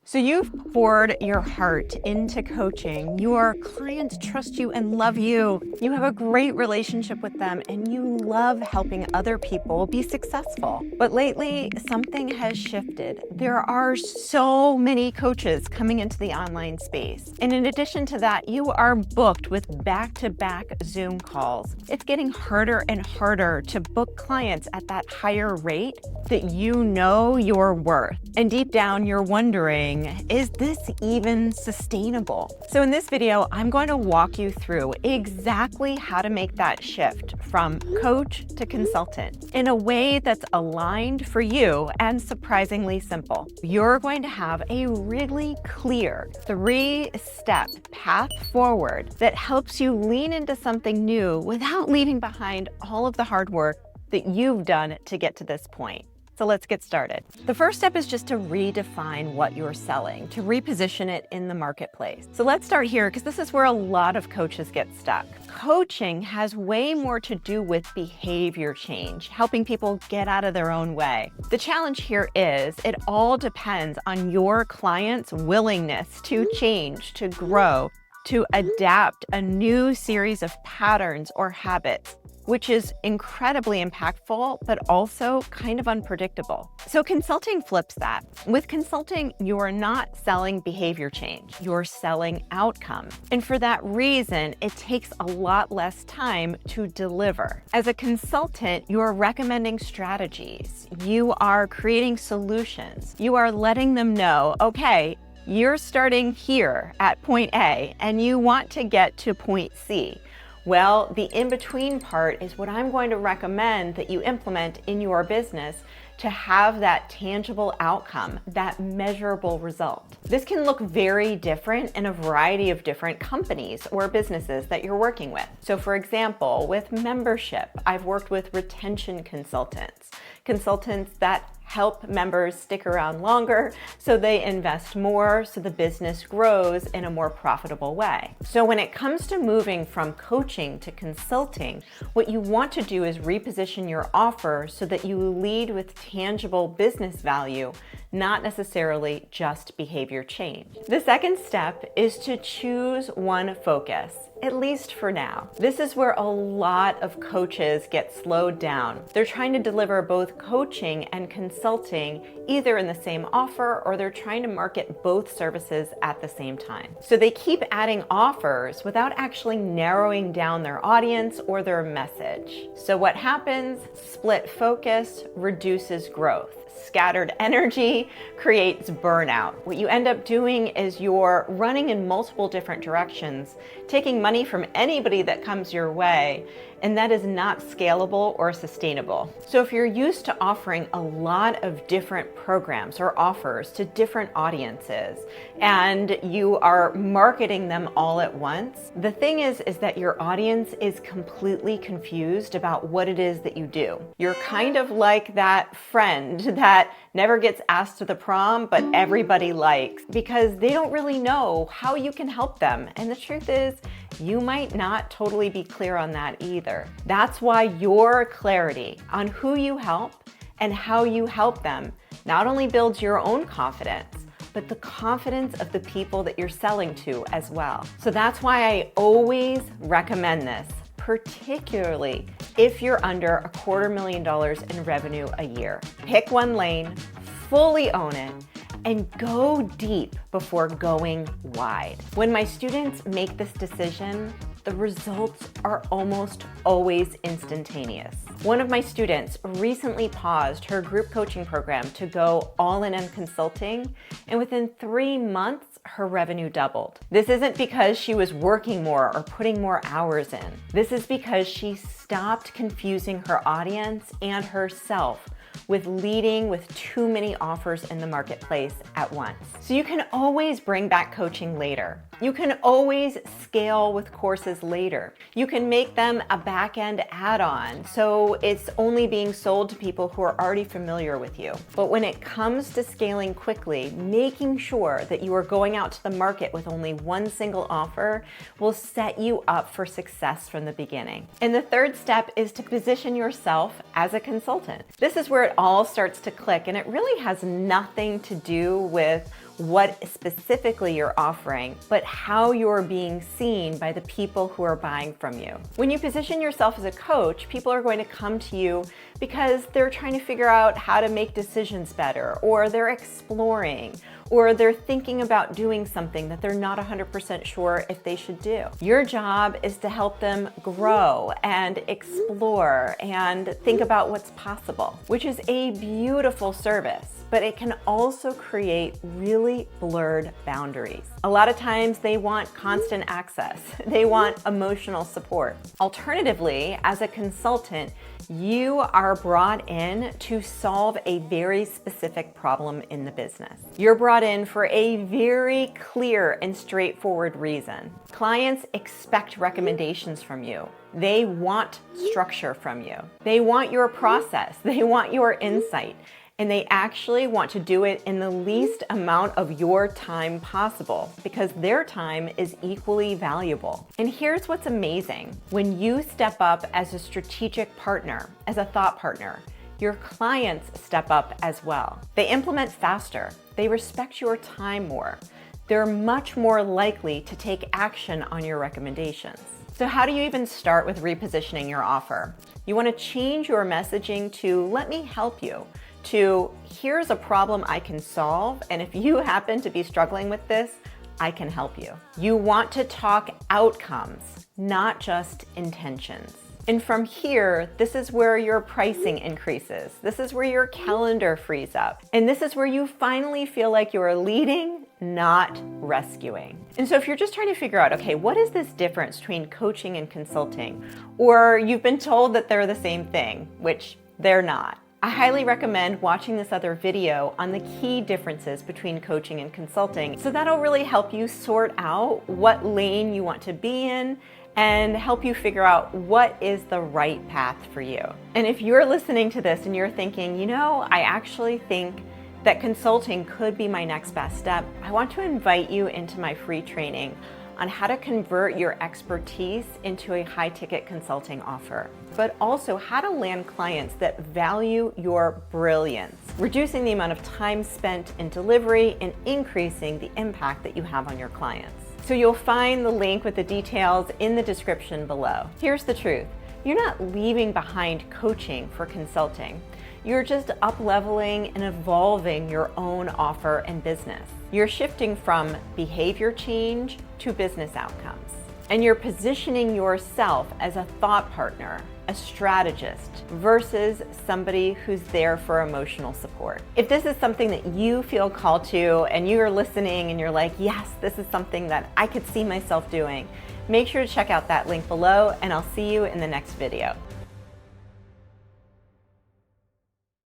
So you've poured your heart into coaching. Your clients trust you and love you. You have a great relationship with them and you love helping other people be successful. But lately, something has shifted. There are so many coaches coming into the online space. And in addition to that, you are booked with back-to-back Zoom calls. It's getting harder and harder to book clients at that higher rate that you know you're worth. And deep down, you're wondering, is this even sustainable? So in this video, I'm going to walk you through exactly how to make that shift from coach to consultant in a way that's aligned for you and surprisingly simple. You're going to have a really clear 3-step path forward that helps you lean into something new without leaving behind all of the hard work that you've done to get to this point. So let's get started. The first step is just to redefine what you're selling, to reposition it in the marketplace. So let's start here because this is where a lot of coaches get stuck. Coaching has way more to do with behavior change, helping people get out of their own way. The challenge here is it all depends on your client's willingness to change, to grow, to adapt a new series of patterns or habits, which is incredibly impactful, but also kind of unpredictable. So consulting flips that. With consulting, you're not selling behavior change, you're selling outcome. And for that reason, it takes a lot less time to deliver. As a consultant, you're recommending strategies, you are creating solutions, you are letting them know, okay, you're starting here at point A and you want to get to point C. Well, the in-between part is what I'm going to recommend that you implement in your business to have that tangible outcome, that measurable result. This can look very different in a variety of different companies or businesses that you're working with. So for example, with membership, I've worked with retention consultants that help members stick around longer so they invest more so the business grows in a more profitable way. So when it comes to moving from coaching to consulting, what you want to do is reposition your offer so that you lead with tangible business value, not necessarily just behavior change. The second step is to choose one focus, at least for now. This is where a lot of coaches get slowed down. They're trying to deliver both coaching and consulting either in the same offer, or they're trying to market both services at the same time. So they keep adding offers without actually narrowing down their audience or their message. So what happens? Split focus reduces growth. Scattered energy creates burnout. What you end up doing is you're running in multiple different directions, taking money from anybody that comes your way, and that is not scalable or sustainable. So if you're used to offering a lot of different programs or offers to different audiences, and you are marketing them all at once, the thing is that your audience is completely confused about what it is that you do. You're kind of like that friend that never gets asked to the prom, but everybody likes, because they don't really know how you can help them. And the truth is, you might not totally be clear on that either. That's why your clarity on who you help and how you help them not only builds your own confidence, but the confidence of the people that you're selling to as well. So that's why I always recommend this, particularly if you're under $250,000 in revenue a year. Pick one lane, fully own it, and go deep before going wide. When my students make this decision, the results are almost always instantaneous. One of my students recently paused her group coaching program to go all in on consulting, and within 3 months, her revenue doubled. This isn't because she was working more or putting more hours in. This is because she stopped confusing her audience and herself with leading with too many offers in the marketplace at once. So you can always bring back coaching later. You can always scale with courses later. You can make them a back-end add-on, so it's only being sold to people who are already familiar with you. But when it comes to scaling quickly, making sure that you are going out to the market with only one single offer will set you up for success from the beginning. And the third step is to position yourself as a consultant. This is where it all starts to click, and it really has nothing to do with what specifically you're offering, but how you're being seen by the people who are buying from you. When you position yourself as a coach, people are going to come to you because they're trying to figure out how to make decisions better, or they're exploring, or they're thinking about doing something that they're not 100% sure if they should do. Your job is to help them grow and explore and think about what's possible, which is a beautiful service, but it can also create really blurred boundaries. A lot of times they want constant access. They want emotional support. Alternatively, as a consultant, you are brought in to solve a very specific problem in the business. You're brought in for a very clear and straightforward reason. Clients expect recommendations from you. They want structure from you. They want your process. They want your insight. And they actually want to do it in the least amount of your time possible because their time is equally valuable. And here's what's amazing. When you step up as a strategic partner, as a thought partner, your clients step up as well. They implement faster. They respect your time more. They're much more likely to take action on your recommendations. So how do you even start with repositioning your offer? You want to change your messaging to "let me help you," to "here's a problem I can solve, and if you happen to be struggling with this, I can help you." You want to talk outcomes, not just intentions. And from here, this is where your pricing increases. This is where your calendar frees up. And this is where you finally feel like you're leading, not rescuing. And so if you're just trying to figure out, okay, what is this difference between coaching and consulting? Or you've been told that they're the same thing, which they're not. I highly recommend watching this other video on the key differences between coaching and consulting. So that'll really help you sort out what lane you want to be in and help you figure out what is the right path for you. And if you're listening to this and you're thinking, you know, I actually think that consulting could be my next best step, I want to invite you into my free training on how to convert your expertise into a high-ticket consulting offer, but also how to land clients that value your brilliance, reducing the amount of time spent in delivery and increasing the impact that you have on your clients. So you'll find the link with the details in the description below. Here's the truth. You're not leaving behind coaching for consulting. You're just up-leveling and evolving your own offer and business. You're shifting from behavior change to business outcomes. And you're positioning yourself as a thought partner, a strategist, versus somebody who's there for emotional support. If this is something that you feel called to and you're listening and you're like, yes, this is something that I could see myself doing, make sure to check out that link below and I'll see you in the next video.